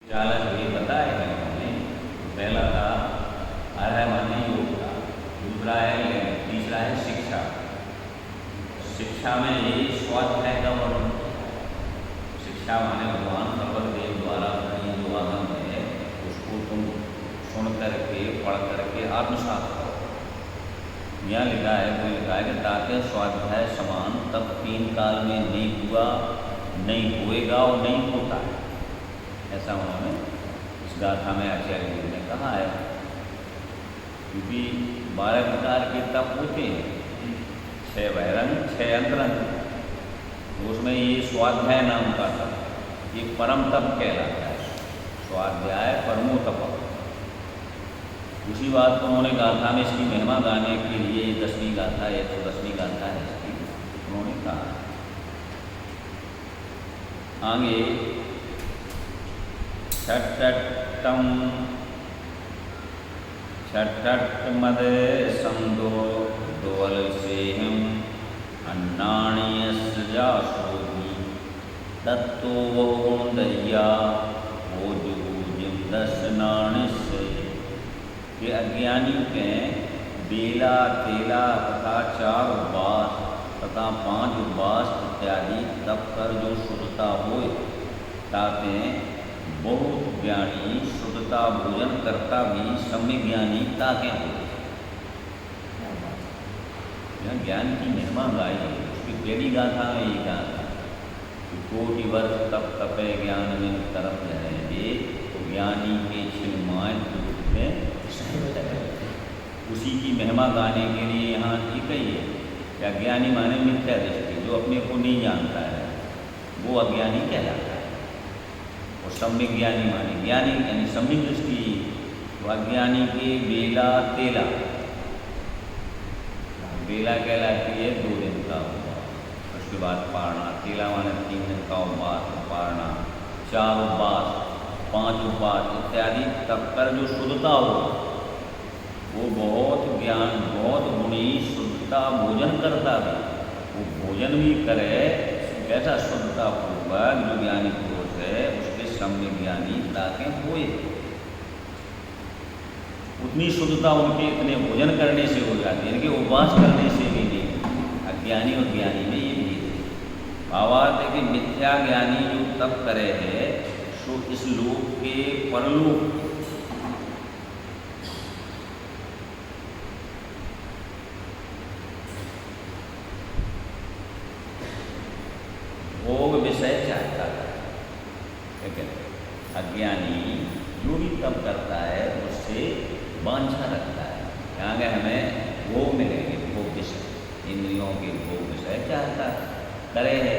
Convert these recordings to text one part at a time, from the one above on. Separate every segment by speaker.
Speaker 1: चालक भी बताए गए हमने। पहला था अर्ह माने योग्यता, दूसरा है, तीसरा है शिक्षा। शिक्षा में ये स्वाध्याय का वर्णन। शिक्षा माने भगवान कपिलदेव द्वारा बनी जो आनंद है उसको तुम सुन करके पढ़ करके आत्मसात करो। यहाँ लिखा है, कोई लिखा है कि ताकि स्वाध्याय समान तब 3 काल में नहीं हुआ, नहीं होएगा और नहीं होता है। ऐसा उन्होंने इस गाथा में आचार्य जी ने कहा है। क्योंकि 12 प्रकार के तप होते हैं, 6 बहिरंग 6 अंतरंग। उसमें ये स्वाध्याय नाम का तप ये परम तप कहलाता है। स्वाध्याय परमो तप। उसी बात को उन्होंने गाथा में इसकी महिमा गाने के लिए 10वीं गाथा है, 110वीं गाथा है इसकी, उन्होंने कहा। आगे छठ मद संदो दोल सेहम अन्नाणीय सजासोगी तत्तो वो दरिया वो जुजिम दर्शनाण से। ये अज्ञानी के बेला तेला तथा 4 उपवास तथा 5 उपवास इत्यादि तप कर जो शुद्धता हो ताते बहुत ज्ञानी शुद्धता भोजन करता भी सम्य ज्ञानी ताके हो। यह ज्ञान की महिमा गाई है। उसकी पहली गाथा में ये कहा था कि कोटि वर्ष तप तपे ज्ञान में तरफ जाएंगे तो ज्ञानी के छिलमान में उसी की महिमा गाने के लिए यहाँ ठीक ही है। या ज्ञानी माने मिथ्या दृष्टि, जो अपने को नहीं जानता है वो अज्ञानी कहलाता है। और सम्यक ज्ञानी माने ज्ञानी यानी सम्यक दृष्टि, तो अज्ञानी के बेला तेला। बेला कहलाती है 2 दिन का उपवास, उसके बाद पारना। तेला माने 3 दिन का उपवास पारना, 4 उपवास 5 उपवास इत्यादि तब कर जो शुद्धता हो वो बहुत ज्ञान बहुत गुणी शुद्धता भोजन करता भी, वो भोजन भी करे कैसा शुद्धता पूर्वक जो ज्ञानी पुरुष है उसके सम्य ज्ञानी ताकि होए। उतनी शुद्धता उनके इतने भोजन करने से हो जाती है, इनके उपवास करने से भी नहीं। अज्ञानी और ज्ञानी में ये भी है। भावार्थ है कि मिथ्या ज्ञानी जो तप करे है सो इस लोक के परलोक भोग विषय चाहता है। अज्ञानी जो भी तप करता है उससे वांछा रखता है, यहाँ गए हमें भोग मिलेंगे, भोग विषय, इंद्रियों के भोग विषय चाहता करे है।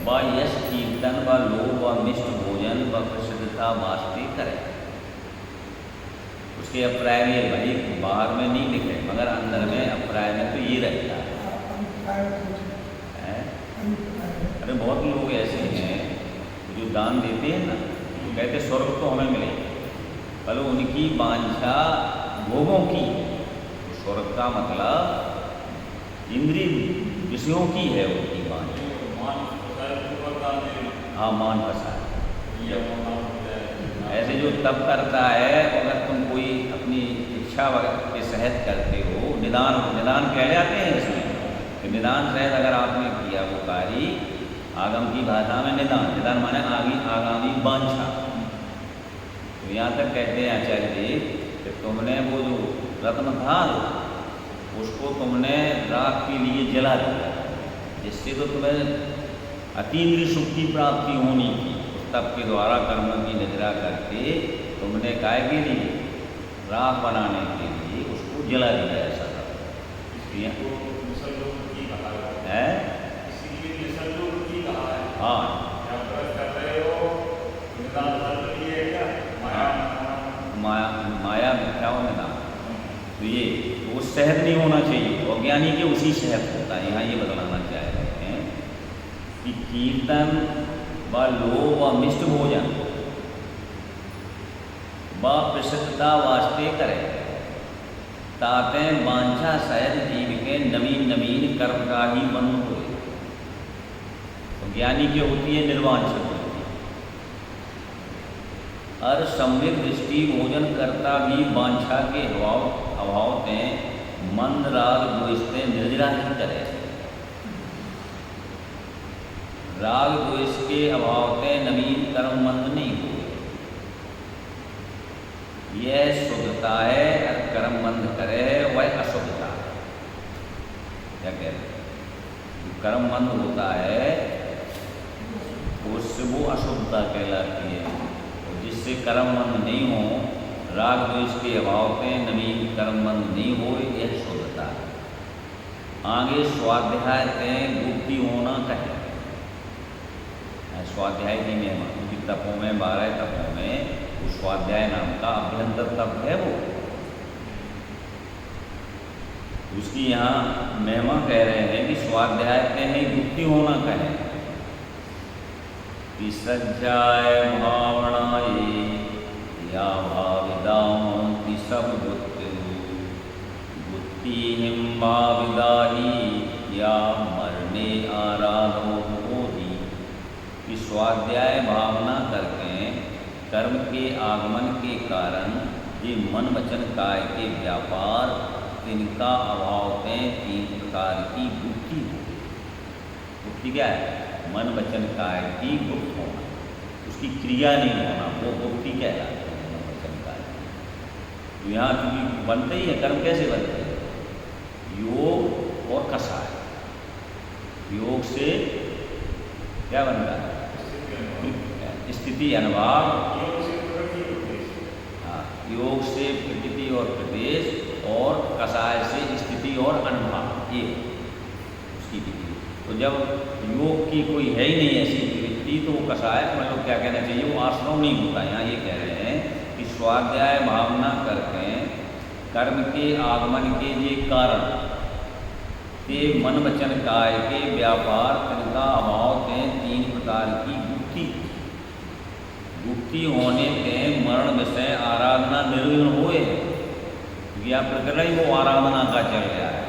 Speaker 1: व यश कीर्तन व लोभ व मिष्ट भोजन व प्रसिद्धता वास्ते करे। उसके अभिप्राय में भाई बाहर में नहीं लिखे मगर अंदर में अभिप्राय में तो ये रहता है। अरे बहुत लोग ऐसे हैं जो दान देते हैं ना, तो कहते स्वर्ग तो हमें मिले, भले उनकी वांछा भोगों की। स्वर्ग का मतलब इंद्रिय विषयों की है उनकी वांछा। हाँ, मान प्रसाद। ऐसे जो तप करता है, अगर तुम कोई अपनी इच्छा के सहत करते हो, निदान कह जाते हैं इसमें कि निदान सहत अगर आपने किया वो कार्य, आगम की भाषा में निदान माने आगामी वांछा। तो यहाँ तक कहते हैं आचार्य जी कि तुमने वो जो रत्न था उसको तुमने राख के लिए जला दिया, जिससे तो तुम्हें अतीन्द्रिय सुख की प्राप्ति होनी थी। उस तप के द्वारा कर्म की निद्रा करके तुमने काय के लिए राख बनाने के लिए उसको जला दिया। ऐसा है। हाँ, माया मिथ्याओं में नाम। तो ये वो सहज नहीं होना चाहिए, और ज्ञानी के उसी सहज होता है। यहाँ ये बतलाना चाह रहे हैं कि कीर्तन व लोभ व मिष्ट भोजन व प्रसिद्धता वास्ते करे ताते वांछा सहज जीव के नवीन कर्म का ही मन हो। तो ज्ञानी की होती है निर्वांछित, और सम्यक दृष्टि भोजन करता भी वांछा के अभाव ते मंद राग द्वेषते निर्जरा ही करे। राग द्वेष के अभाव ते नवीन कर्म मंद नहीं हुए। यह शुद्धता है और कर्म मंद करे वह अशुद्धता है। क्या कह रहे? कर्म मंद होता है उससे वो अशुद्धता कहलाती है। और जिससे कर्म मंद नहीं हो, राग द्वेष के अभाव पे नवीन कर्म मंद नहीं हो, यह शुद्धता है। आगे स्वाध्याय ते गुप्ति होना कहे। स्वाध्याय की महिमा क्योंकि तपों में 12 तपों में वो स्वाध्याय नाम का अभ्यंतर तप है। वो उसकी यहाँ महिमा कह रहे हैं कि स्वाध्याय के हैं गुप्ति होना कहे। कि सज्जाय भावनाए या भाविदाओं की सब गुप्ति हिम भाविदाही या मरने आराधो होती। कि स्वाध्याय भावना करके कर्म के आगमन के कारण ये मन वचन काय के व्यापार तिनका अभाव में 3 प्रकार की गुप्ति हो। गुप्ति क्या है? मन वचन काय की गुप्त होना, उसकी क्रिया नहीं होना, वो गुप्ति कहलाती है। मन वचन काय तो यहाँ चूंकि बनते ही है, कर्म कैसे बनते हैं? योग और कषाय। योग से क्या बनता है? स्थिति अनुभाव। हाँ, योग से प्रकृति और प्रदेश, और कषाय से स्थिति और अनुभाव, ये उसकी विधि। तो जब योग की कोई है ही नहीं ऐसी वृत्ति तो वो कषाय, मतलब क्या कहना चाहिए, वो आश्रम नहीं होता। यहाँ ये कह रहे हैं कि स्वाध्याय भावना करके कर्म के आगमन के ये कारण के मन वचन काय के व्यापार तिनका अभाव के 3 प्रकार की गुप्ति। गुप्ति होने के मरण विषय आराधना निर्विघ्न हुए। यह प्रकरण ही वो आराधना का चल गया है।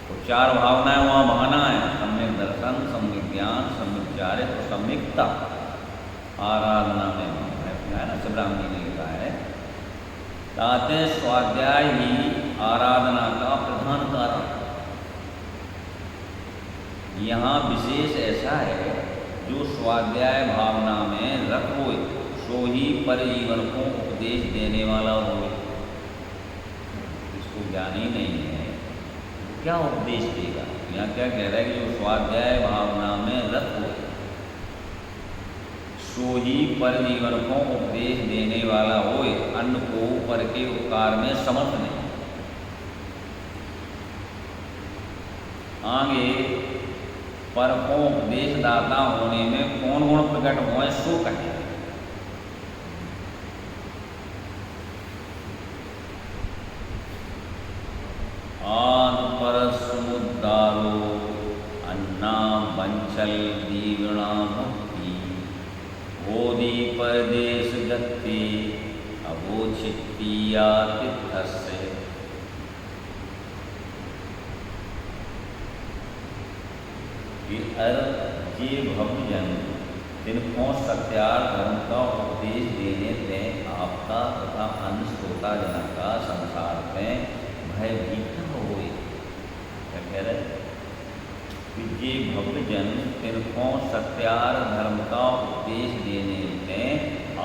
Speaker 1: तो 4 भावनाएं वहाँ बहाना है, सम्यक दर्शन, सम्यक ज्ञान, सम्यक चारित्र और सम्यकता। आराधना में है ना, ब्राह्मणी ने लिखा है। ताते स्वाध्याय ही आराधना का प्रधान कारण। यहाँ विशेष ऐसा है जो स्वाध्याय भावना में रत होए सो ही पर जीवन को उपदेश देने वाला होए। इसको ज्ञान ही नहीं है, क्या उपदेश देगा? यहाँ क्या कह रहा है कि जो स्वाध्याय भावना में रत होए सो ही पर जीवन को उपदेश देने वाला होए। अन्य को पर के उपकार में समर्थ नहीं। आगे पर को उपदेश दाता होने में कौन गुण प्रकट हुए सो कहे। आन पर समुद्दारो अन्ना बंचल दीवणा भक्ति बोधि परदेश गति अवोचित्तिया तीर्थस्य। ये भक्तजन जिनको सत्यार्थ धर्म का उपदेश देने में आपका तथा अन्य श्रोता जन का संसार में भयभीत होए। क्या कह रहे? ये भक्तजन जिनको सत्यार्थ धर्म का उपदेश देने में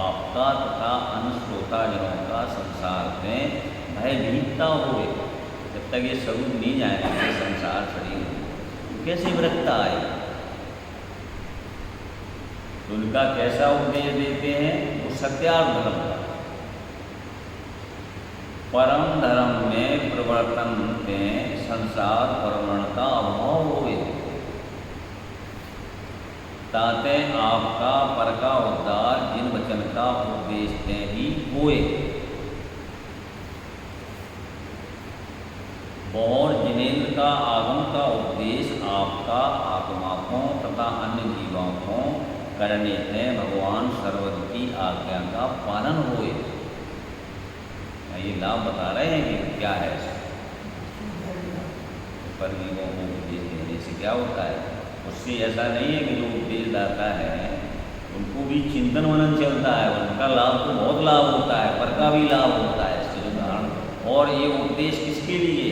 Speaker 1: आपका तथा अन्य श्रोता जनों का संसार में भयभीतता होए। जब तक ये स्वरूप नहीं जाएंगे संसार शरीर कैसे वृत्ता आए? तो उनका कैसा उपदेश देते हैं? वो सत्यार्थ धर्म का। परम धर्म में प्रवर्तन में संसार परमण का अभाव हुए। ताते आपका पर का उद्धार जिन वचन का उपदेश दें ही हुए। और जिनेन्द्र का आगम का उपदेश आपका आत्मा को तथा अन्य जीवों को करने से भगवान सर्वद की आज्ञा का पालन हुए। ये लाभ बता रहे हैं कि क्या है पर जीवों को उपदेश देने से क्या होता है। उससे ऐसा नहीं है कि जो उपदेश दाता है उनको भी चिंतन मनन चलता है, उनका लाभ तो बहुत लाभ होता है, पर का भी लाभ होता है इससे उदाहरण। और ये उपदेश किसके लिए?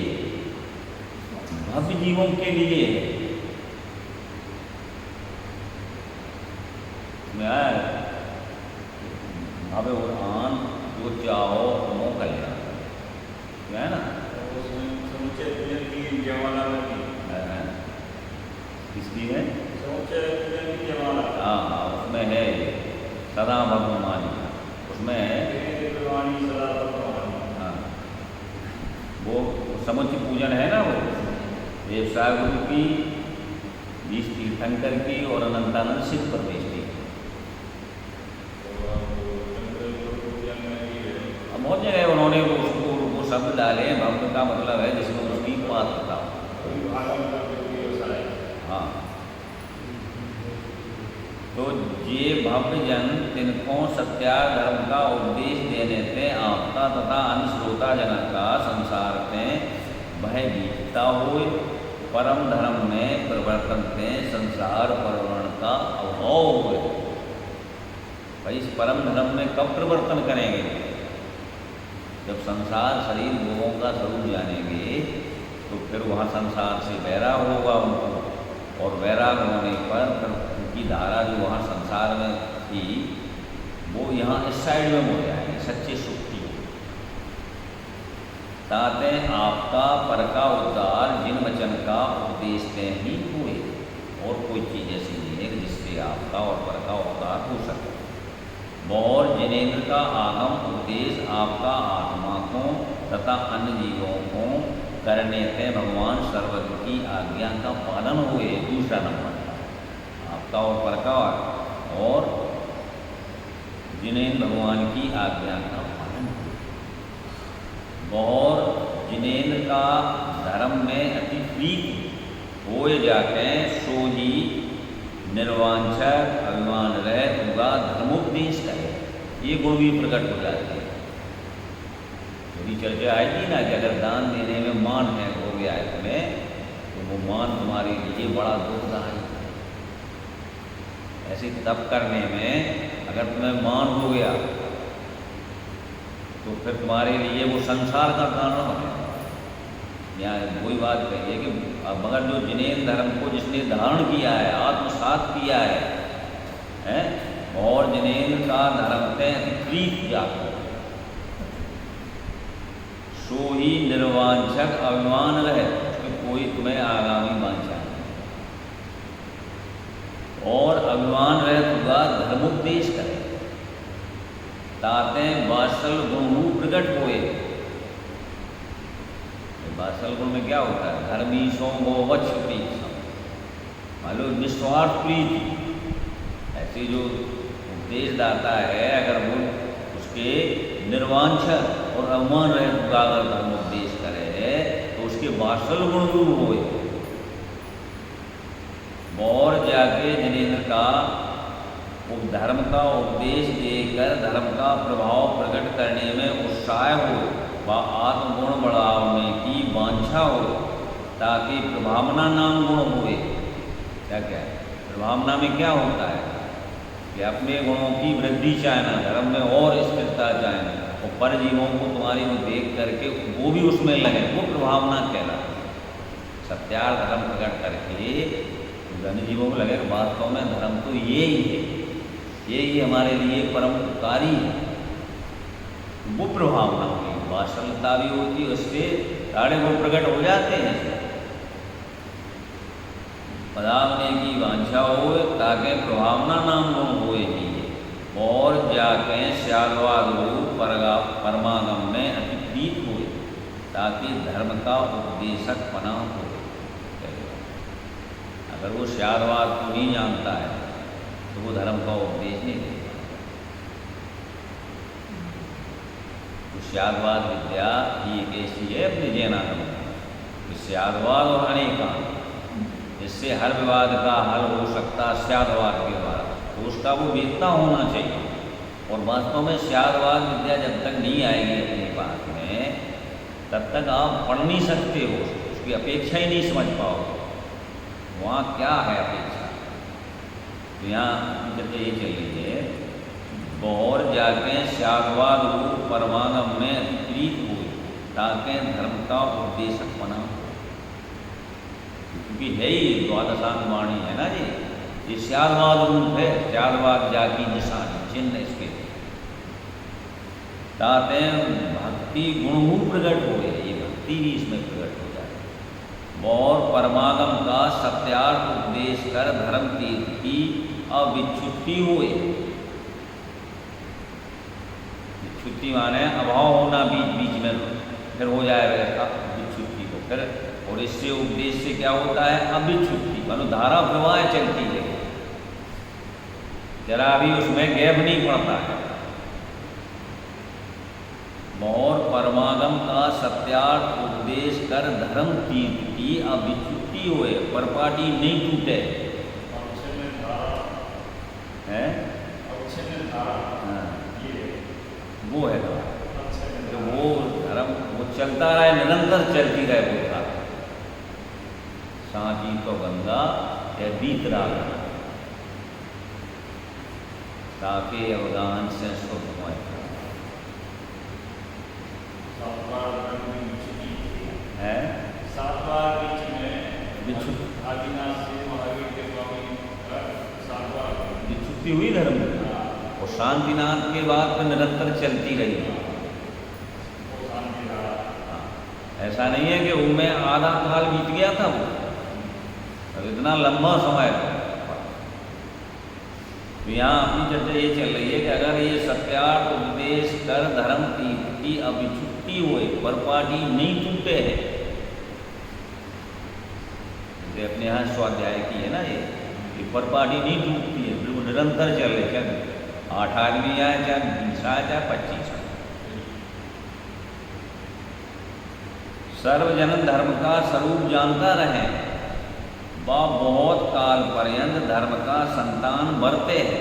Speaker 1: भव्य जीवों के लिए। भव्य और आन जो चाहो तुमो कल्याण, क्या है ना? किसकी है? हाँ हाँ, उसमें है सदा भगवान, उसमें है हाँ, वो समुच्चय पूजन है ना, वो देव सागर की, 20 तीर्थंकर की और अनंतानंद सिद्ध प्रदेश की। अब बहुत जगह उन्होंने उसको वो शब्द डाले, भक्त का मतलब है जिसमें उसकी पात्रता। हाँ, तो ये भव्य जन तिनको सत्यार धर्म का उपदेश देने थे आपका तथा अन्य श्रोता जनक का संसार में भय बीतता हुए परम धर्म में परिवर्तन थे संसार परवर्ण का अभाव हुए। भाई इस परम धर्म में कब परिवर्तन करेंगे? जब संसार शरीर भोगों का स्वरूप जानेंगे तो फिर वहाँ संसार से वैराग होगा उनको, और वैराग होने पर फिर उनकी धारा जो वहाँ संसार में थी वो यहाँ इस साइड में हो जाएगी, सच्चे सुख की। ताते आपका पर का उद्धार जिन वचन का उपदेश से ही हुए, और कोई चीज़ ऐसी नहीं है जिससे आपका और पर का उद्धार हो सके। और जिनेन्द्र का आगम उपदेश आपका आत्मा को तथा अन्य जीवों को करने से भगवान सर्वज्ञ की आज्ञा का पालन हुए। दूसरा नंबर आपका और पर का, और जिनेन्द्र भगवान की आज्ञा का पालन हुए, और जिनेन्द्र का धर्म में अति प्रीत होए जाके सो ही निर्वांछक अभिमान रह होगा धर्मोपदेश करे। ये गुण भी प्रकट हो जाते हैं। यदि चर्चा आएगी ना कि अगर दान देने में मान है हो गया इसमें, तो वो मान तुम्हारे लिए बड़ा दुखदायी है। ऐसे तप करने में अगर तुम्हें मान हो गया तो फिर तुम्हारे लिए वो संसार का कारण बनेगा। यहाँ वही बात कही है कि अब मगर जो जिनेन्द्र धर्म को जिसने धारण किया है, आत्मसात किया है और जिनेन्द्र का धर्म से प्रीत जाको, सो ही निर्वांछक अभिमान रहे, उसमें कोई तुम्हें आगामी वांछा नहीं, और अभिमान रहे तुगा धर्मोपदेश करे। ताते वात्सल गुण प्रकट हुए। वात्सल गुण में क्या होता है? धर्मी सोमो वत्स प्रीत, मालूम निस्वार्थ प्रीति। ऐसे जो उपदेश दाता है अगर वो उसके निर्वांछक और अवमान रहे अगर धर्मोपदेश करे तो उसके वात्सल गुण दूर हुए। और जाके जिनेन्द्र का धर्म का उपदेश देकर धर्म का प्रभाव प्रकट करने में उत्साह हो व आत्मगुण बढ़ाने की वांछा हो, ताकि प्रभावना नाम गुण हुए। क्या क्या है प्रभावना में? क्या होता है कि अपने गुणों की वृद्धि चाहना, धर्म में और स्थिरता चाहना, और पर जीवों को तुम्हारी में देख करके वो भी उसमें लगे, वो प्रभावना कहलाती है। सत्यार धर्म प्रकट करके धन जीवों को लगे वास्तव में धर्म तो ये ही है, यही हमारे लिए परम उपकारी है, वो प्रभावना होगी। वात्सल्यता भी होती है, उससे सारे गुण प्रकट हो जाते हैं। पदावने की वांछा हो ताकि प्रभावना नाम गुण होए ही, और जाके श्यागवाद रूप परमागम में अतिप्रीत हुए, ताकि धर्म का उपदेशक बना हो। अगर वो श्यागवाद को नहीं जानता है तो वो धर्म का उपदेश नहीं देता। तो श्यागवाद विद्या ही एक ऐसी है अपने जैनागम में, श्यागवाद और अनेकांत, जिससे हर विवाद का हल हो सकता श्यागवाद के द्वारा, तो उसका वो वेदता होना चाहिए। और वास्तव में श्यागवाद विद्या जब तक नहीं आएगी अपने पास में, तब तक आप पढ़ नहीं सकते हो, उसकी अपेक्षा ही नहीं समझ पाओगे। वहाँ क्या है अपेक्षा? तो यहाँ जब ये चल रही है, बौर जाके स्यादवाद रूप परमागम में प्रीत हुए ताके धर्म का उपदेशक बना, क्योंकि है ही द्वादशांग वाणी है ना जी, ये स्यादवाद रूप है, स्यादवाद जाकी निशानी चिन्ह इसके, ताते भक्ति गुण प्रकट हो गए, ये भक्ति भी इसमें प्रकट हो जाए। और परमागम का सत्यार्थ उपदेश कर धर्म तीर्थ की अविच्छुति हुए, विच्छुति माने अभाव होना बीच बीच में, फिर हो जाएगा विच्छुति को फिर, और इससे उपदेश से क्या होता है अविच्छुति, मानो धारा प्रवाह चलती है, जरा भी उसमें गैप नहीं पड़ता है। और परमागम का सत्यार्थ उपदेश कर धर्म तीर्थ की अविच्छुति हुए, परपाटी नहीं टूटे है, हाँ, वो है तो वो धर्म वो चलता रहे, निरंतर चलती रहे वो था, साँची तो गंगा या बीत रहा ताकि अवदान से शुद्ध हुए है। विच्छुति हुई धर्म और शांतिनाथ के बाद तो निरंतर चलती रही। हाँ, ऐसा नहीं है कि उनमें आधा काल बीत गया था, वो अब इतना लंबा समय था। तो यहाँ अपनी चर्चा ये चल रही है कि अगर ये सत्यार्थ उपदेश कर धर्म की अविच्छुति हुए, परपाटी नहीं टूटे है, जैसे अपने यहाँ स्वाध्याय की है ना, ये परपाटी नहीं टूटती है, बिल्कुल निरंतर चल रहे, चाहे 8 आदमी आए, चाहे 20 आए, चाहे 25 आए। सर्वजन धर्म का स्वरूप जानता रहे, वह बहुत काल पर्यंत धर्म का संतान बढ़ते हैं।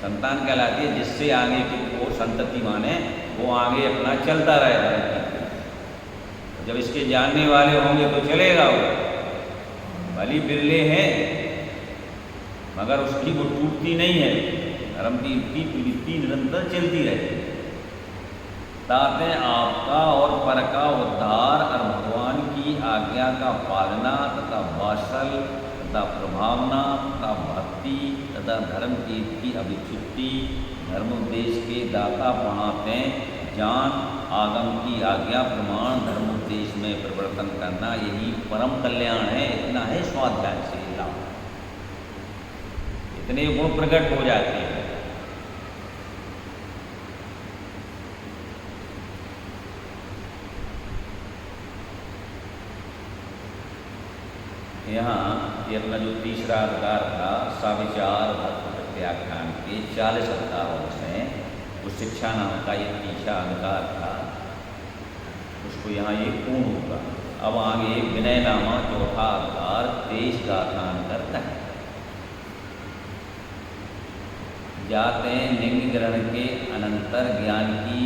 Speaker 1: संतान कहलाती है जिससे आगे की वो संतति माने वो आगे अपना चलता रहेगा। जब इसके जानने वाले होंगे तो चलेगा वो, भली बिरले हैं मगर उसकी वो टूटती नहीं है, धर्म की वृत्ति निरंतर चलती रहती है। ताते आपका और पर का उद्धार और भगवान की आज्ञा का पालना तथा वात्सल तथा प्रभावना तथा भक्ति तथा धर्म की अभिच्छुति, धर्मोपदेश के दाता पढ़ाते जान, आगम की आज्ञा प्रमाण धर्मोपदेश में परिवर्तन करना, यही परम कल्याण है। इतना है स्वाध्याय से लाभ, इतने गुण प्रकट हो जाते हैं। यहाँ ये अपना जो तीसरा अधिकार था, साविचार भक्त प्रत्याख्यान के 40 अधिकारों से वो शिक्षा नाम का ये तीसरा अधिकार था, उसको यहाँ ये पूर्ण होगा। अब आगे विनय नामा चौथा अधिकार 23 गाथान करता है। जाते लिंग ग्रहण के अनंतर ज्ञान की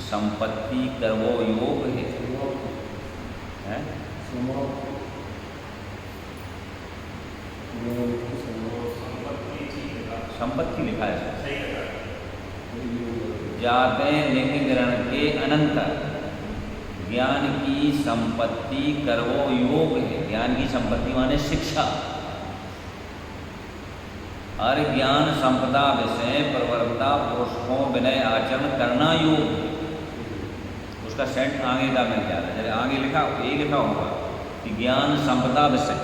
Speaker 1: संपत्ति करवो योग है, संपत्ति लिखा है। जाते लिंग ग्रहण के अनंतर ज्ञान की संपत्ति करवो योग है। ज्ञान की संपत्ति माने शिक्षा, हर ज्ञान संपदा विषय प्रवर्ता पुरुषों विनय आचरण करना योग। उसका सेंट आगे का मिल जाता है, जैसे आगे लिखा ये लिखा होगा कि ज्ञान संपदा विषय,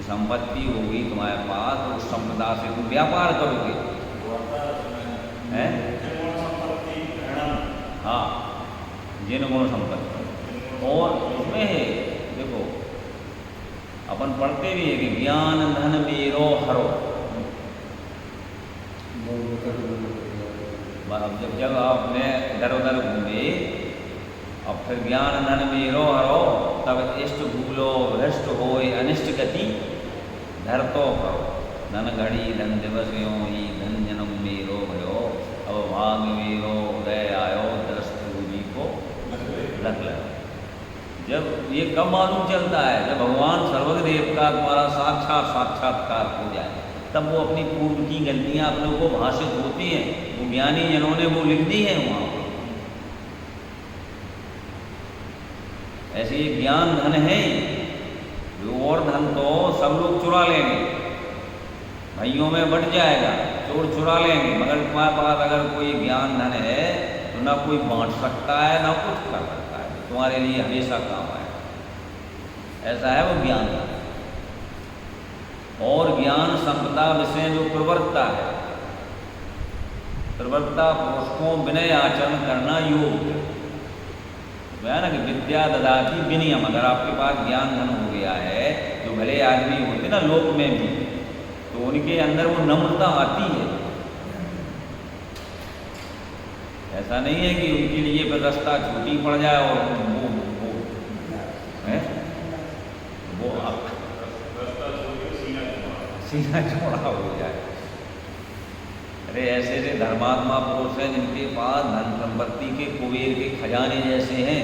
Speaker 1: संपत्ति होगी तुम्हारे पास तो उस संपदा से तुम व्यापार करोगे, हैं? हाँ, जिन गुण संपत्ति। और उसमें है देखो, अपन पढ़ते भी है कि ज्ञान धन मेरो हरो। अब जब आपने इधर उधर घूमे और फिर ज्ञान धन मेरो हरो, तब इष्ट भूलो भ्रष्ट होए अनिष्ट गति धर तो करो। धन घड़ी धन दिवस यो ही धन जन्म मेरो भयो, अब भाग मेरो उदय आयो दृष्टि जी को लग लगा। जब ये कब मालूम चलता है, जब भगवान सर्वज्ञ देव का तुम्हारा साक्षात्कार हो जाए, तब वो अपनी पूर्व की गलतियाँ अपने को भाषित होती हैं, वो ज्ञानी जनों ने वो लिख दी है वहाँ पर। ऐसे ये ज्ञान धन है, और धन तो सब लोग चुरा लेंगे, भाइयों में बट जाएगा, चोर चुरा लेंगे, मगर तुम्हारे पास अगर कोई ज्ञान धन है तो ना कोई बांट सकता है ना कुछ कर सकता है, तुम्हारे लिए हमेशा काम आए। ऐसा है वो ज्ञान धन। और ज्ञान संपदा विषय जो प्रवृत्ता है, प्रवृत्ता पुरुष को विनय आचरण करना योग है ना, कि विद्या ददाति विनियम। अगर आपके पास ज्ञान धन हो गया है, जो भले आदमी होते ना लोक में भी, तो उनके अंदर वो नम्रता आती है। ऐसा नहीं है कि उनके लिए फिर रास्ता छोटी पड़ जाए और वो सीना चौड़ा हो जाए। अरे ऐसे ऐसे धर्मात्मा पुरुष हैं जिनके पास धन संपत्ति के कुबेर के खजाने जैसे हैं,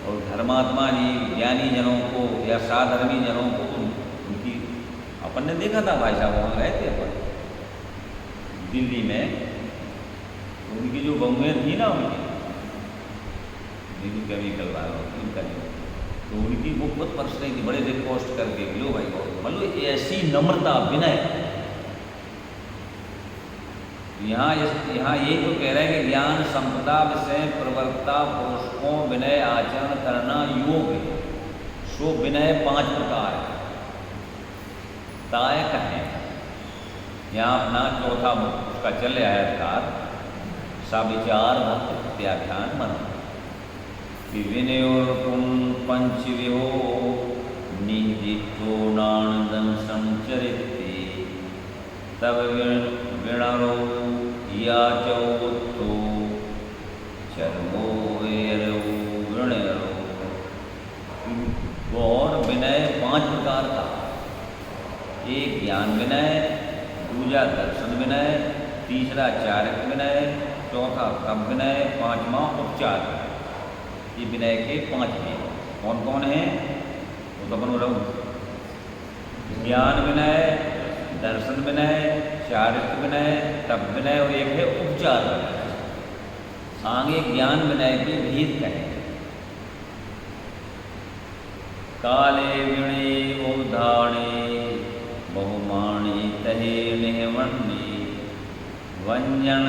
Speaker 1: और धर्मात्मा जी ज्ञानी जनों को या साधर्मी जनों को उनकी, अपन ने देखा था भाई साहब वहाँ गए थे अपन दिल्ली में, तो उनकी जो बहुएँ थी ना, उनकी केमिकल वालों उनका जो, तो उनकी वो बहुत पर्सनल थी, बड़े रिक्वेस्ट करके लो भाई मतलब ऐसी नम्रता विनय। यहाँ यही तो कह रहे हैं कि ज्ञान संपदा विषय प्रवक्ता पुरुष को विनय आचरण करना योग है। सो विनय 5 प्रकार है, ताय कहें। यहाँ अपना चौथा उसका चल रहा है अर्थात सविचार भक्त व्याख्यान मनो विनयोर्पुन पंचविहो निहितो नानंदं संचरिते तब विणरो याचोत्तो चर्मो वेरो विणरो। और विनय 5 प्रकार का, एक ज्ञान विनय, दूसरा दर्शन विनय, तीसरा चारित्र विनय, चौथा तप विनय, 5वां उपचार। ये विनय के 5 हैं। कौन कौन है वो तो अपन ज्ञान विनय, दर्शन विनय, चारित्र विनय, तप विनय और एक है उपचार विनय। आगे ज्ञान विनय के भेद कहें। काले विणे उदाणे बहुमाणी तहे निहवन्नी वंजन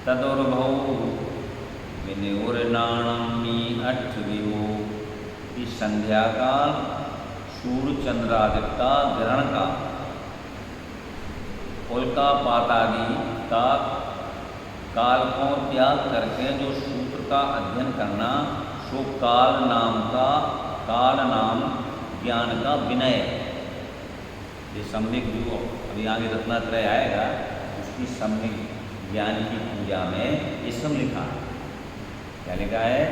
Speaker 1: तदुर्भौ विनिर्नाणी अठविहो। की संध्या काल, सूर्य चंद्रादित्य का ग्रहण का, उल्का पातादि का काल को त्याग करके जो सूत्र का अध्ययन करना, सो काल नाम ज्ञान का विनय। ये सम्यक जो अभी आगे रत्नात्रय आएगा, उसकी सम्यक ज्ञान की पूजा में ये सब लिखा है। क्या लिखा है?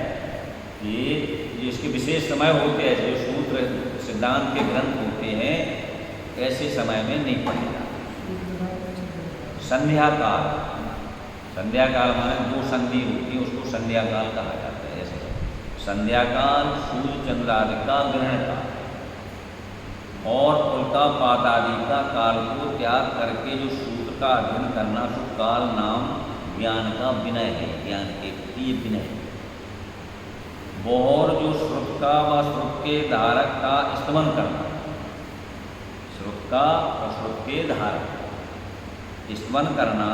Speaker 1: ये इसके विशेष समय होते हैं, जो सूत्र सिद्धांत के ग्रंथ होते हैं, ऐसे समय में नहीं पढ़ेगा। संध्या काल, संध्या काल माने जो संधि होती है उसको संध्या काल कहा जाता है। ऐसे संध्या काल, सूर्य चंद्र आदि का ग्रहण काल और उल्का पात आदि का काल को त्याग करके जो सूत्र का अध्ययन करना, सो काल नाम ज्ञान का विनय है। ज्ञान के प्रति विनय। और जो श्रुत का व श्रुत के धारक का स्तमन करना, श्रुत का और श्रुत के धारक स्तमन करना,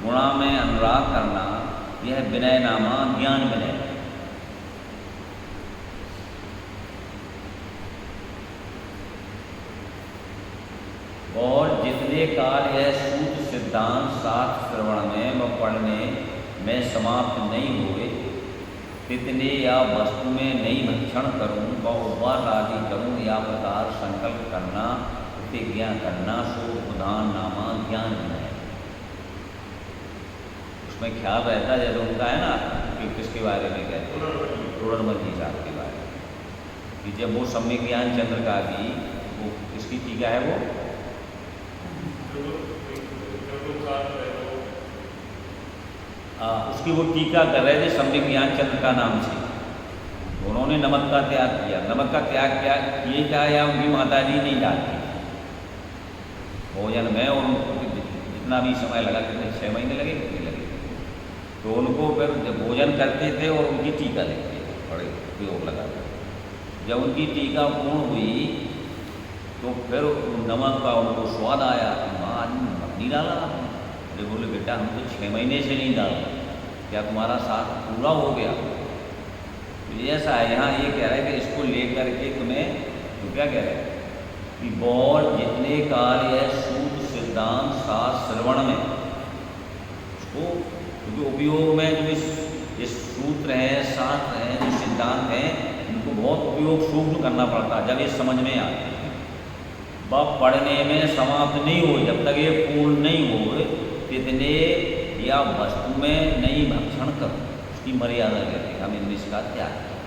Speaker 1: गुणा में अनुराग करना, यह विनय नामा ज्ञान विनय। और जितने काल यह सूत्र सिद्धांत शास्त्र श्रवण में व पढ़ने में समाप्त नहीं हुए, तितने या वस्तु में नहीं भक्षण करूँ व उपवास आदि करूँ या प्रकार संकल्प करना, प्रतिज्ञा करना, सो उदान नामा ज्ञान विनय। उसमें ख्याल रहता है, जैसे उनका है ना कि किसके बारे में कहते हैं, टोडरमल जी साहब के बारे में, कि जब वो सम्यक ज्ञान चंद्र का भी, वो किसकी टीका है, वो उसकी वो टीका कर रहे थे सम्यक ज्ञान चंद्र का नाम से। तो उन्होंने नमक का त्याग किया। नमक का त्याग किया ये क्या, या उनकी माता जी नहीं डालती भोजन में, और उनको जितना भी समय लगा, कितने 6 महीने लगे, कितने लगे, तो उनको फिर जब भोजन करते थे और उनकी टीका लगती थी, बड़े उपयोग लगाकर। जब उनकी टीका पूर्ण हुई तो फिर नमक का उनको स्वाद आया, माँ आज नमक नहीं डाला आपने। अरे बोले बेटा हम तो 6 महीने से नहीं डाला, क्या तुम्हारा साथ पूरा हो गया? तो ऐसा है, यहाँ ये कह रहा है कि इसको लेकर के तुम्हें, तो क्या कह रहे हैं कि बहुत जितने काल यह सूत्र सिद्धांत शास्त्र श्रवण में उसको, क्योंकि उपयोग में जो इस सूत्र हैं, शास्त्र हैं, जो सिद्धांत हैं, इनको बहुत उपयोग सूक्ष्म करना पड़ता है जब ये समझ में आते हैं। वह पढ़ने में समाप्त नहीं हो जब तक ये पूर्ण नहीं हो, कितने या वस्तु में नहीं भक्षण करो, उसकी मर्यादा कहते हैं, हम इंग्लिश का त्याग करो।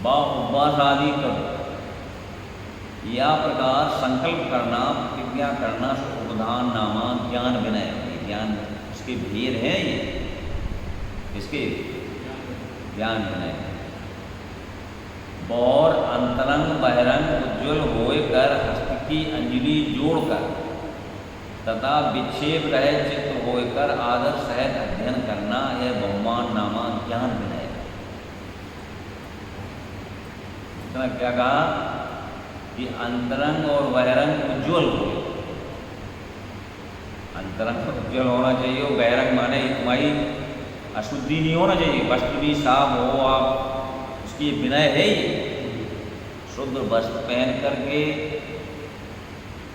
Speaker 1: व उपवास आदि करो, या प्रकार संकल्प करना, प्रतिज्ञा करना, उपधान नामा ज्ञान विनय, ज्ञान इसके भेद हैं, ये इसके ज्ञान विनय। और अंतरंग बहिरंग उज्ज्वल होए कर हस्त की अंजलि जोड़कर तथा विक्षेप रहे चित्त होकर आदर सहित अध्ययन करना, यह बहुमान नामा ज्ञान विनय। इतना क्या कहा कि अंतरंग और बहिरंग उज्ज्वल हो, अंतरंग उज्ज्वल होना चाहिए, और बहिरंग माने तुम्हारी अशुद्धि नहीं होना चाहिए, वस्त्र भी साफ हो, आप उसकी विनय है ही, शुद्ध वस्त्र पहन करके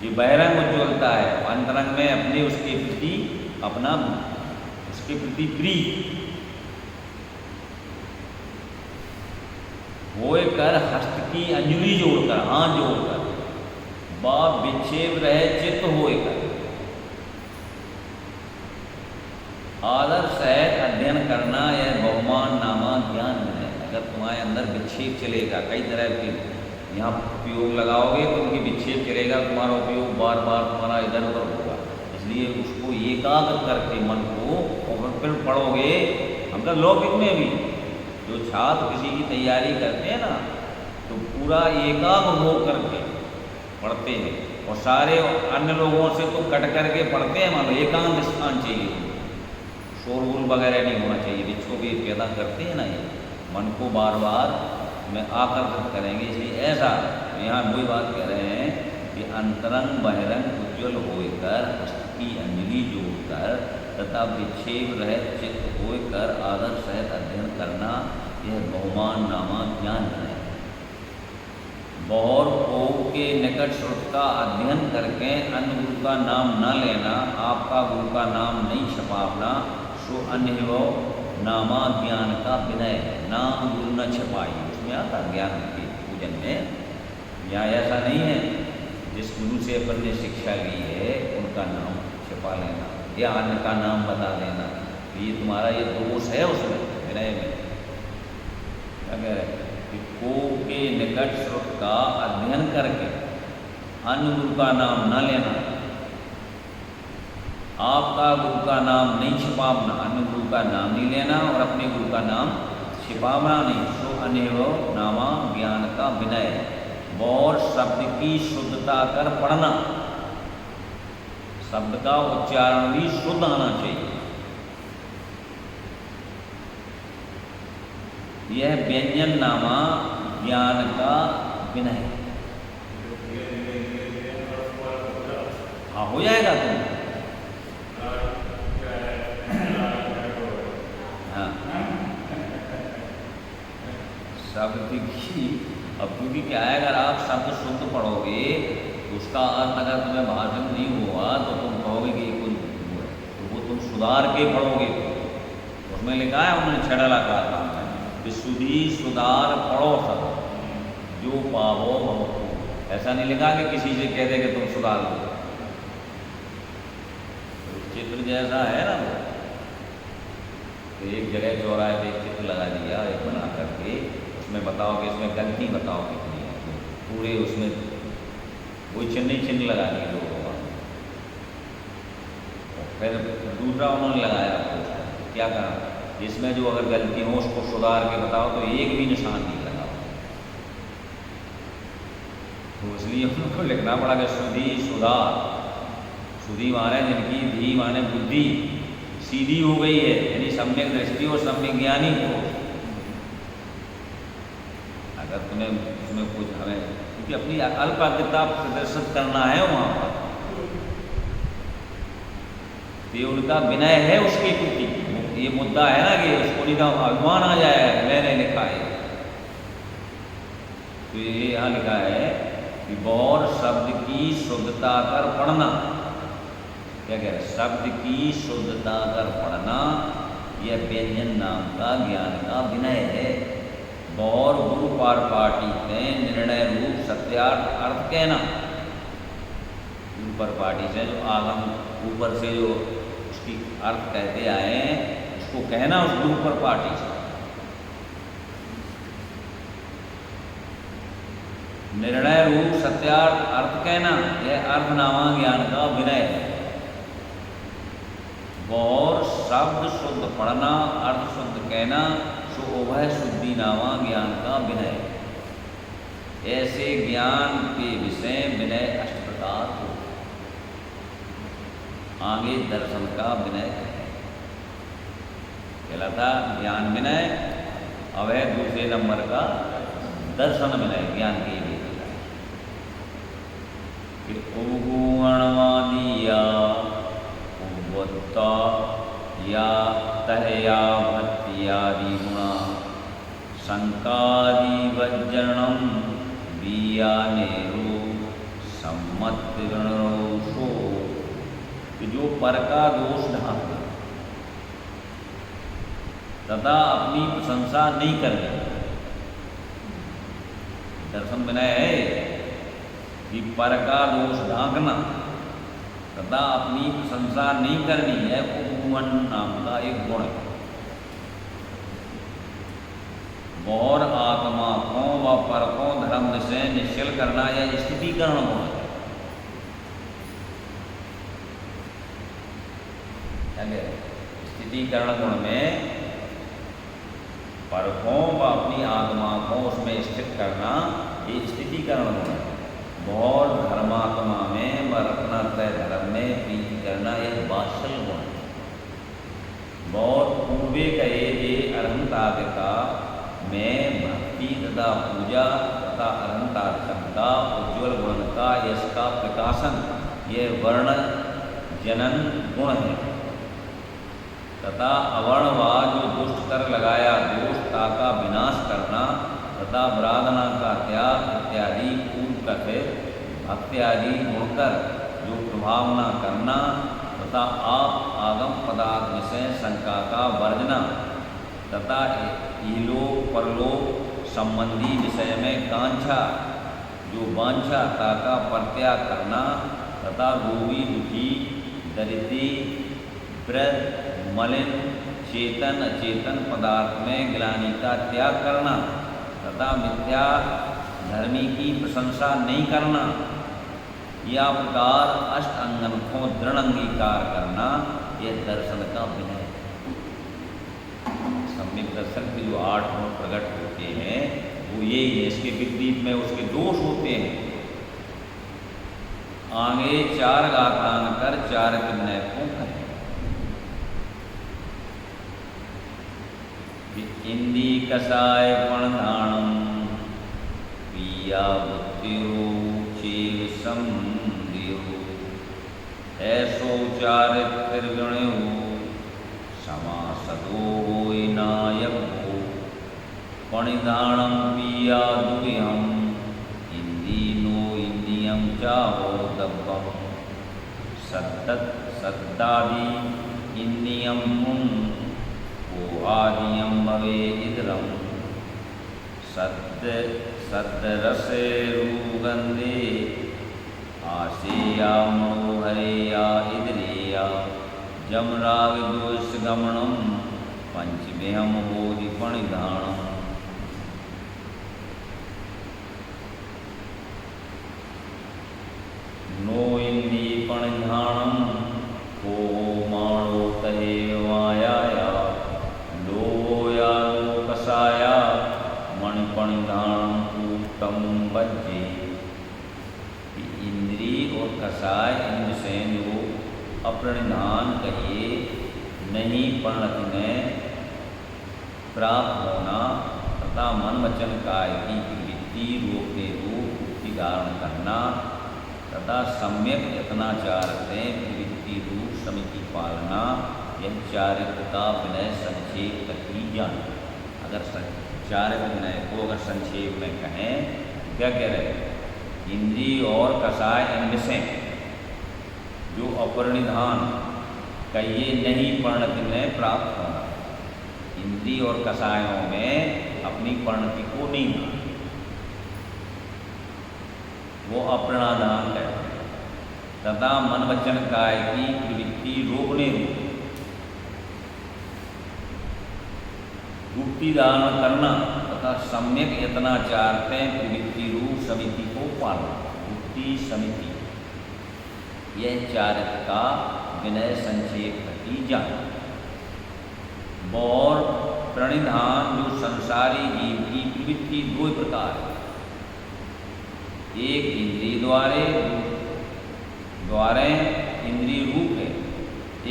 Speaker 1: ये बहिरंग उज्ज्वलता है, अंतरंग में अपने उसके प्रति अपना उसके प्रति प्रीत होए कर हस्त की अंजलि जोड़कर, हाथ जोड़कर, बाप विक्षेप रहे चित्त होए कर आदर सहित अध्ययन करना, यह बहुमान नामा ज्ञान है। अगर तुम्हारे अंदर विक्षेप चलेगा, कई तरह के यहाँ उपयोग लगाओगे तो उनकी विक्षेप चलेगा, तुम्हारा उपयोग बार बार तुम्हारा इधर उधर होगा, इसलिए उसको एकाग्र करके मन को, और फिर पढ़ोगे। हम तो लौकिक में भी जो छात्र किसी की तैयारी करते हैं ना, तो पूरा एकाग्र हो करके पढ़ते हैं, और सारे अन्य लोगों से तो कट करके पढ़ते हैं, मान लो एकांत स्थान चाहिए, शोरगुल वगैरह नहीं होना चाहिए, विक्षोभ भी पैदा करते हैं ना, ये मन को बार बार में आकर्षित करेंगे, इसलिए ऐसा यहाँ वही बात कह रहे हैं कि अंतरंग बहिरंग उज्ज्वल होकर हस्त की अंजलि जोड़कर तथा विक्षेप रहित चित्त होकर आदर सहित अध्ययन करना, यह बहुमान नामा ज्ञान है। बौर भोग के निकट श्रुत का अध्ययन करके अन्य गुरु का नाम न लेना, आपका गुरु का नाम नहीं छपावना, सो अन्य वो नामा ज्ञान का विनय है। नाम गुरु न छपाई, उसमें आता ज्ञान के पूजन में। यहाँ ऐसा नहीं है जिस गुरु से अपन ने शिक्षा ली है उनका नाम छपा लेना या अन्य का नाम बता देना, ये तुम्हारा ये दोष है उसमें विनय में। क्या कह रहे हैं कि को के निकट श्रुत का अध्ययन करके अन्य गुरु का नाम न लेना, आपका गुरु का नाम नहीं छिपावना, अन्य गुरु का नाम नहीं लेना और अपने गुरु का नाम छिपावना नहीं, सो अन्य नामा ज्ञान का विनय। और शब्द की शुद्धता कर पढ़ना, शब्द का उच्चारण भी शुद्ध आना चाहिए, यह व्यंजन नामा ज्ञान का विनय। हाँ हो जाएगा तुम, हाँ शब्द की, अब क्योंकि क्या है अगर आप शब्द शुद्ध पढ़ोगे तो उसका अर्थ अगर तुम्हें भाषण नहीं हुआ तो तुम कहोगे कि कुछ तो वो तुम सुधार के पढ़ोगे। उसमें लिखा है उन्होंने छड़ला कहा था कि सुधी सुधार पढ़ो सब जो पावो भवो, ऐसा नहीं लिखा कि किसी से कह दे कि तुम सुधार लो। चित्र जैसा है ना वो, तो एक जगह चौराहे पे चित्र लगा दिया एक बना करके, उसमें बताओ कि इसमें गलती बताओ कितनी है, तो पूरे उसमें वही चिन्ह लगा दिए लोगों का। फिर दूसरा उन्होंने लगाया, क्या कहा इसमें जो अगर गलती हो उसको सुधार के बताओ, तो एक भी निशान नहीं लगा। तो इसलिए उनको लिखना पड़ा कि सुधी सुधार। सुधी माने जिनकी धी माने बुद्धि सीधी हो गई है, यानी सम्यक दृष्टि और सम्यक ज्ञानी हो। अगर तुम्हें उसमें कुछ हमें क्योंकि अपनी अल्पाग्रता प्रदर्शित करना है वहाँ पर, ये उनका विनय है उसके प्रति। ये मुद्दा है ना कि उसको नहीं कहा अभिमान आ जाएगा, मैंने लिखा है। तो ये यहाँ लिखा है कि बौर शब्द की शुद्धता कर पढ़ना। क्या कह रहे हैं? शब्द की शुद्धता कर पढ़ना यह व्यंजन नाम का ज्ञान का विनय है। बौर गुरु पार पाटी में निर्णय रूप सत्यार्थ अर्थ कहना। ऊपर पाटी से जो आगम ऊपर से जो उसकी अर्थ कहते आए हैं, उसको कहना उस गुरु पर पाटी से। निर्णय रूप सत्यार्थ अर्थ कहना यह अर्धनामा ज्ञान का विनय है। और शब्द शुद्ध पढ़ना, अर्थ शुद्ध कहना, सो उभय शुद्धि नामा ज्ञान का विनय। ऐसे ज्ञान के विषय विनय अष्ट प्रकार हो। आगे दर्शन का विनय है, कहलाता ज्ञान विनय। अब है दूसरे नंबर का दर्शन विनय, ज्ञान के लिए उगुणवादिया उवत्ता या तहया भक्त्यादि गुणा शंकादि वज्रणम बियानेरु सम्मत रणरोषो। कि जो पर का दोष ढांकना तथा अपनी प्रशंसा नहीं करनी। दर्शन विनय है कि पर का दोष ढांकना तथा अपनी प्रशंसा नहीं करनी है। उपगुण नाम का एक गुण है। और आत्मा को व पर को धर्म से निश्चल करना यह स्थितिकरण गुण है। स्थितिकरण गुण में परखों व अपनी आत्मा को उसमें स्थित करना ये स्थितिकरण गुण है। और धर्मात्मा में व रत्नात्रय धर्म में प्रीति करना यह वात्सल गुण है। बहुत पूर्वे कहे ये अरहंतादिका में भक्ति तथा पूजा तथा अरहंतार्थम का उज्ज्वल गुण का यश का प्रकाशन यह वर्ण जनन गुण है। तथा अवर्णवा जो दुष्ट कर लगाया दोषता का विनाश करना तथा ब्राह्मणा का त्याग इत्यादि पूर्व कथित भक्त्यादि गुणकर जो प्रभावना करना तथा आप आगम पदार्थ से शंका का वर्जना तथा इहलोक परलोक संबंधी विषय में कांक्षा जो वांछाता का परित्याग करना तथा रोगी दुखी दरिद्री वृद्ध मलिन चेतन अचेतन पदार्थ में ग्लानि का त्याग करना तथा मिथ्या धर्मी की प्रशंसा नहीं करना। या प्रकार अष्ट अंगन को दृढ़ अंगीकार करना यह दर्शन का विनय है। सम्यक दर्शन के जो 8 गुण प्रकट होते हैं वो यही है। इसके विपरीत में उसके दोष होते हैं। आगे 4 गाथान कर 4 विनय को कहें। इंदी कसाय पणधाणम पिया बुद्धिरो चेव संदिरो ऐसो चारित्रिगण्यो समासदो होय नायक हो। पणिधाणम पिया दुयम इंदी नो इंदियम चाहो दब्बम सद्दादि इंदियम आदियम भवे इदरम सद्रसे रूगंधे आसेया मनोहरेया इदरेया जमराग दोष गमनम पंचमेहम होदि पणिधाणम। नो इंदी पणिधाणम को माणो तहे मायाया परिधान कहिए नहीं परिणति में प्राप्त होना तथा मन वचन काय की प्रवृत्ति रोकने रूप वृत्ति धारण करना तथा सम्यक यत्नाचार से प्रवृत्ति रूप समिति पालना यह चारित्रता विनय संक्षेप कथी ज्ञान। अगर चारित्र विनय को अगर संक्षेप में कहें क्या कह रहे हैं, इंद्रिय और कषाय विषय जो अपरिधान कहिए नहीं परिणति में प्राप्त होना, इंद्रिय और कषायों में अपनी परिणति को नहीं माना, वो अप्रणधान कहते हैं। तथा मन वचन काय की प्रवृत्ति रोकने रूप वृत्ति धारण करना तथा सम्यक यत्नाचार से प्रवृत्ति रूप समिति को पालना। वृत्ति समिति यह चारित्र का विनय संक्षेप की जान। और प्रणिधान जो संसारी जीव की प्रवृत्ति दो प्रकार है, एक इंद्रिय द्वारे इंद्रिय रूप है,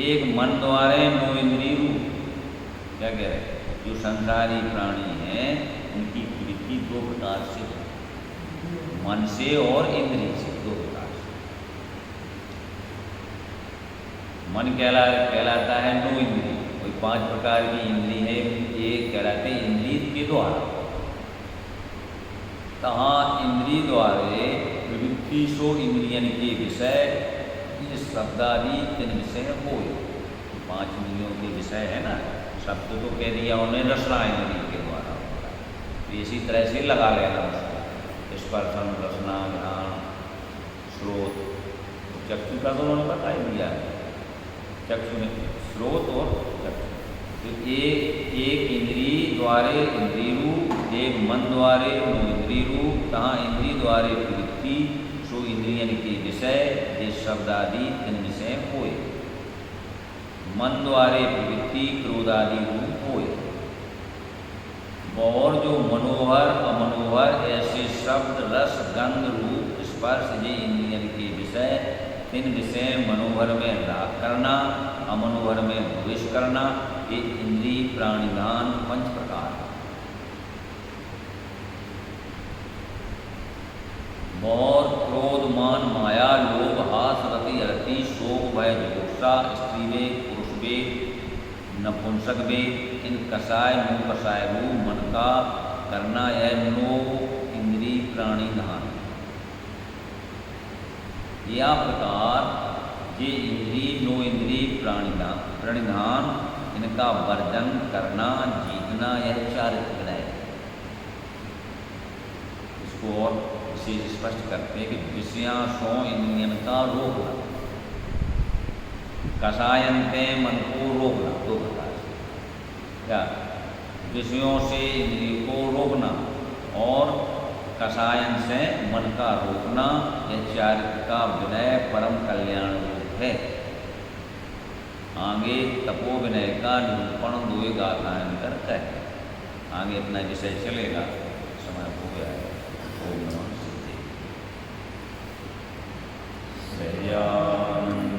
Speaker 1: एक मन द्वारे नो इंद्रिय रूप। क्या कह रहे हैं, जो संसारी प्राणी हैं उनकी प्रवृत्ति दो प्रकार से है, मन से और इंद्रिय से, दो प्रकार से। मन कहलाता है नो इंद्रिय, कोई 5 प्रकार की इंद्रिय है, एक कहलाते हैं इंद्रिय के द्वारा। तहाँ इंद्रिय द्वारे प्रवृत्ति सो इंद्रियन के विषय ये शब्दादि 3 विषय हो। 5 इंद्रियों के विषय है ना, शब्द तो कह दिया उन्हें रसना इंद्रिय के द्वारा, तो इसी तरह से लगा लेना उसको, स्पर्शन रसना घ्राण स्रोत। चक्षु का तो उन्होंने बता ही दिया है, चक्षु में स्रोत और चक्षु। तो एक इंद्रिय द्वारे इंद्रिय रूप, एक मन द्वारे इंद्रिय रूप। तहाँ इंद्रिय द्वारे प्रवृत्ति सो इंद्रियन के विषय ये शब्दादि 3 विषय होए। मन द्वारे प्रवृत्ति क्रोधादि रूप होए। और जो मनोहर अमनोहर ऐसे शब्द रस गंध रूप स्पर्श ये इंद्रियन के विषय 3 विषय मनोहर में राग करना, अमनोहर में द्वेष करना, ये इंद्रिय प्राणिधान 5 प्रकार। और क्रोध मान माया लोभ हास रति रति शोक भय जुगुप्सा स्त्री वेग पुरुष वेग नपुंसक वेग इन कषाय मुँह कषाय रूप मन का करना यह नो इंद्रिय प्राणिधान। या प्रकार ये इंद्रिय नो इंद्रिय प्राणिधान इनका वर्जन करना जीतना यह चारित्र विनय। इसको और विशेष स्पष्ट करते हैं कि विषयासो इंद्रियन का रोकना, कषायन्ते मन को रोकना, 2 प्रकार से। क्या विषयों से इंद्रिय को रोकना और कषायन से मन का रोकना, यह चारित्र का विनय परम कल्याण रूप है। आगे तपो विनय का निरूपण 2 गाथांतर है। आगे अपना विषय चलेगा, समय हो गया है। ओम नमः सिद्धे।